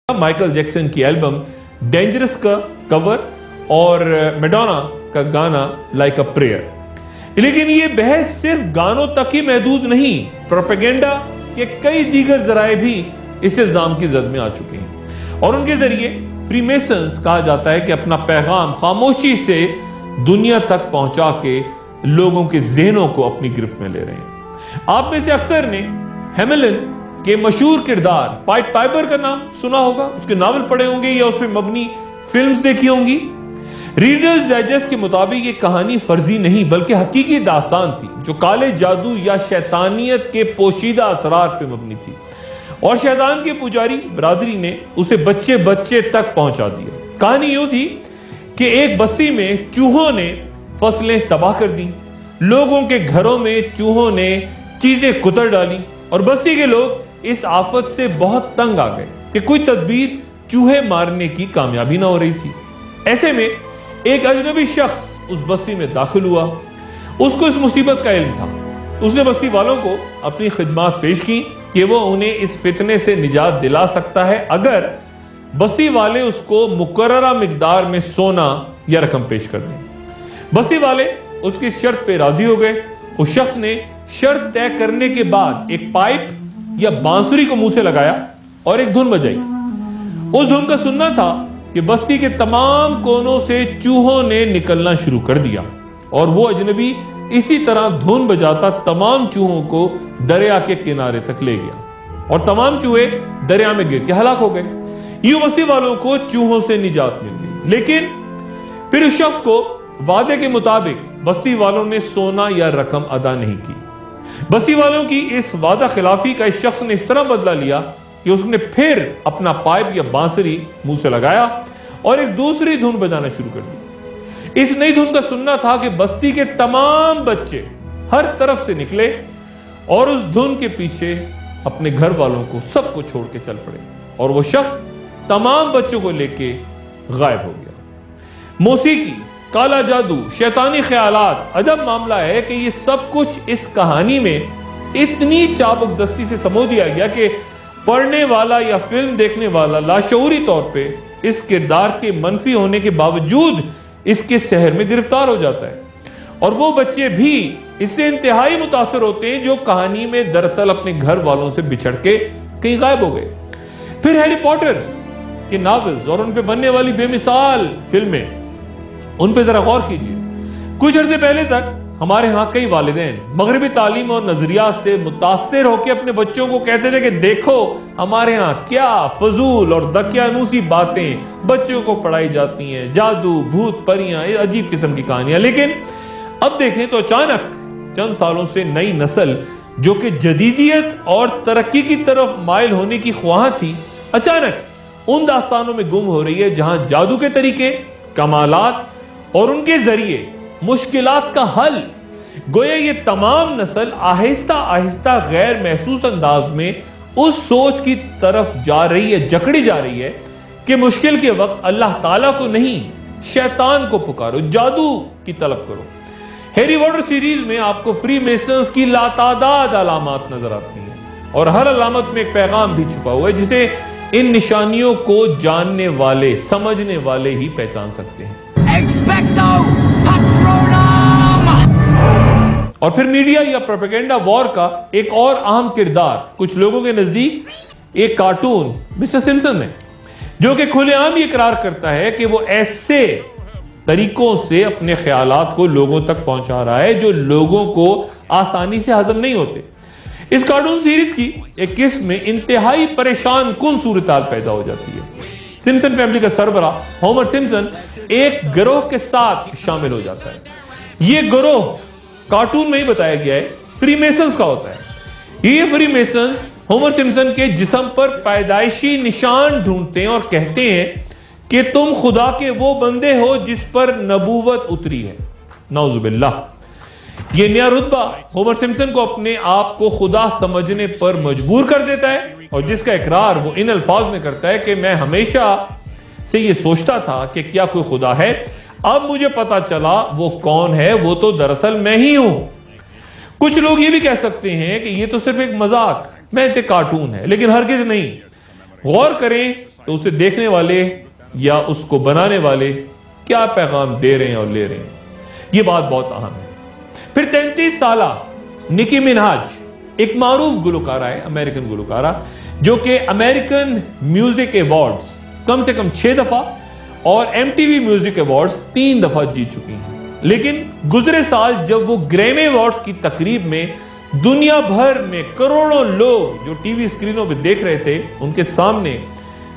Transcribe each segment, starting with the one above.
Michael Jackson की album dangerous का cover और मैडोना का गाना लाइक अ प्रेयर। लेकिन ये बहस सिर्फ गानों तक ही महदूद नहीं, प्रोपेगेंडा के कई दीगर जराए भी इस इल्जाम की जद में आ चुके हैं और उनके जरिए फ्रीमेसन्स कहा जाता है कि अपना पैगाम खामोशी से दुनिया तक पहुंचा के लोगों के जहनों को अपनी गिरफ्त में ले रहे हैं। आप में से अक्सर ने हैमिल्टन के मशहूर किरदार पाइट पाइपर का नाम सुना होगा, उसके नावल पढ़े होंगे या उस पर मबनी फिल्म्स देखी होंगी। रीडर्स डाइजेस्ट के मुताबिक ये कहानी फर्जी नहीं बल्कि हकीकी दास्तान थी जो काले जादू या शैतानियत के पोशीदा असरार पे मबनी थी और शैतान के पुजारी बरादरी ने उसे बच्चे बच्चे तक पहुंचा दिया। कहानी यूं थी कि एक बस्ती में चूहों ने फसलें तबाह कर दी, लोगों के घरों में चूहों ने चीजें कुतर डाली और बस्ती के लोग इस आफत से बहुत तंग आ गए कि कोई तदबीर चूहे मारने की कामयाबी ना हो रही थी। ऐसे में एक अजनबी शख्स उस बस्ती में दाखिल हुआ। उसको इस मुसीबत का इल्म था। उसने बस्ती वालों को अपनी खिदमत पेश की कि वो उन्हें इस फितने से निजात दिला सकता है अगर बस्ती वाले उसको मुकर्ररा मिकदार में सोना या रकम पेश कर दें। बस्ती वाले उसकी शर्त पे राजी हो गए। उस शख्स ने शर्त तय करने के बाद एक पाइप या बांसुरी को मुंह से लगाया और एक धुन बजाई। उस धुन का सुनना था कि बस्ती के तमाम कोनों से चूहों ने निकलना शुरू कर दिया और वो अजनबी इसी तरह धुन बजाता तमाम चूहों को दरिया के किनारे तक ले गया और तमाम चूहे दरिया में गिर के हलाक हो गए। यूं बस्ती वालों को चूहों से निजात मिल गई। लेकिन फिर उस शख्स को वादे के मुताबिक बस्ती वालों ने सोना या रकम अदा नहीं की। बस्ती वालों की इस वादा खिलाफी का इस शख्स ने इस तरह बदला लिया कि उसने फिर अपना पाइप या बांसुरी मुंह से लगाया और एक दूसरी धुन बजाना शुरू कर दी। इस नई धुन का सुनना था कि बस्ती के तमाम बच्चे हर तरफ से निकले और उस धुन के पीछे अपने घर वालों को सबको छोड़ के चल पड़े और वो शख्स तमाम बच्चों को लेके गायब हो गया। मौसीकी, काला जादू, शैतानी ख्यालात, अजब मामला है कि ये सब कुछ इस कहानी में इतनी चाबुक दस्ती से समो दिया गया कि पढ़ने वाला या फिल्म देखने वाला लाशऊरी तौर पे इस किरदार के मनफी होने के बावजूद इसके सहर में गिरफ्तार हो जाता है और वो बच्चे भी इससे इंतहाई मुतासर होते हैं जो कहानी में दरअसल अपने घर वालों से बिछड़ के कहीं गायब हो गए। फिर हैरी पॉटर के नॉवेल्स और उन पे बनने वाली बेमिसाल फिल्में, उन पे जरा गौर कीजिए। कुछ अर्से पहले तक हमारे यहाँ कई वालिदैन मगरबी तालीम और नजरिया से मुतासिर होकर अपने बच्चों को कहते थे कि देखो हमारे यहाँ क्या फजूल और दकियानूसी बातें बच्चों को पढ़ाई जाती हैं, जादू, भूत, परियां, अजीब किस्म की कहानियां। लेकिन अब देखें तो अचानक चंद सालों से नई नस्ल जो कि जदीदियत और तरक्की की तरफ माइल होने की ख्वाह थी, अचानक उन दास्तानों में गुम हो रही है जहां जादू के तरीके, कमालात और उनके जरिए मुश्किलात का हल। गोया ये तमाम नस्ल आहिस्ता आहिस्ता गैर महसूस अंदाज में उस सोच की तरफ जा रही है, जकड़ी जा रही है कि मुश्किल के वक्त अल्लाह ताला को नहीं शैतान को पुकारो, जादू की तलब करो। हैरी पॉटर सीरीज में आपको फ्रीमेसन्स की लातादाद अलामत नजर आती हैं और हर अलामत में एक पैगाम भी छुपा हुआ है जिसे इन निशानियों को जानने वाले, समझने वाले ही पहचान सकते हैं। और फिर मीडिया या प्रोपेगेंडा वॉर का एक और अहम किरदार कुछ लोगों के नजदीक एक कार्टून मिस्टर सिम्पसन है जो कि खुलेआम ये इकरार करता है कि वो ऐसे तरीकों से अपने ख्यालात को लोगों तक पहुंचा रहा है जो लोगों को आसानी से हजम नहीं होते। इस कार्टून सीरीज की एक किस्म में इंतहाई परेशान कुन सूरत-हाल पैदा हो जाती है। सिम्पसन फैमिली का सरबरा होमर सिम्पसन एक गिरोह के साथ शामिल हो जाता है। यह गिरोह कार्टून में ही बताया गया है फ्रीमेसन्स का होता है। ये फ्रीमेसन्स होमर सिम्पसन के जिस्म पर पैदाइशी निशान ढूंढते हैं और कहते हैं कि तुम खुदा के वो बंदे हो जिस पर नबूवत उतरी है। नौजुबिल्लाह। ये नया रुतबा होमर सिम्पसन को अपने आप को खुदा समझने पर मजबूर कर देता है और जिसका इकरार वो इन अल्फाज में करता है कि मैं हमेशा से ये सोचता था कि क्या कोई खुदा है, अब मुझे पता चला वो कौन है, वो तो दरअसल मैं ही हूं। कुछ लोग ये भी कह सकते हैं कि ये तो सिर्फ एक मजाक, मैं कार्टून है, लेकिन हरगिज नहीं। गौर करें तो उसे देखने वाले या उसको बनाने वाले क्या पैगाम दे रहे हैं और ले रहे हैं, यह बात बहुत अहम है। फिर 33 साला निकी मिनहाज एक मारूफ गुलकारा है, अमेरिकन गुलकारा, जो कि अमेरिकन म्यूजिक अवार्ड्स कम से कम 6 दफा और MTV म्यूजिक अवार्ड्स 3 दफा जीत चुकी हैं। लेकिन गुजरे साल जब वो ग्रैमी अवार्ड्स की तकरीब में दुनिया भर में करोड़ों लोग जो टीवी स्क्रीनों पे देख रहे थे उनके सामने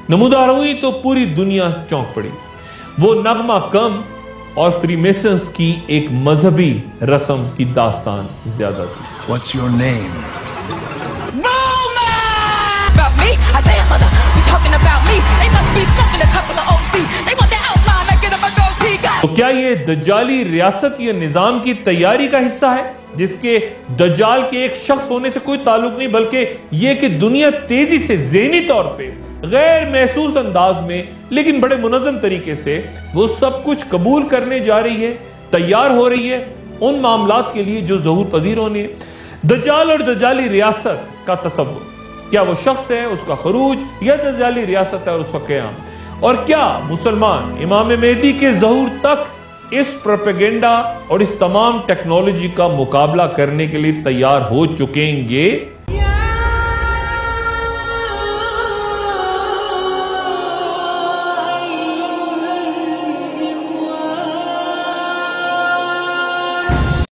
नमूदार हुई तो पूरी दुनिया चौंक पड़ी। वो नगमा कम और फ्रीमेसन्स की एक मजहबी रस्म की दास्तान ज्यादा थी। What's your name? About me? I tell your mother, you talking about me? They must be smoking a couple of OC. They want the outline, I get up and go see. तो क्या ये दज्जाली रियासत या निजाम की तैयारी का हिस्सा है, जिसके दज्जाल के एक शख्स होने से कोई ताल्लुक नहीं, बल्कि यह कि दुनिया तेजी से ज़हनी तौर पे गैर महसूस अंदाज में लेकिन बड़े मुनज़्ज़म तरीके से वो सब कुछ कबूल करने जा रही है, तैयार हो रही है उन मामलात के लिए जो ज़हूर पजीर होने हैं। दज्जाल और दज्जाली रियासत का तसव्वुर, क्या वो शख्स है, उसका खरूज, या दज्जाली रियासत है और उसका क़याम? और क्या मुसलमान इमाम मेहदी के ज़हूर तक इस प्रोपेगेंडा और इस तमाम टेक्नोलॉजी का मुकाबला करने के लिए तैयार हो चुकेंगे?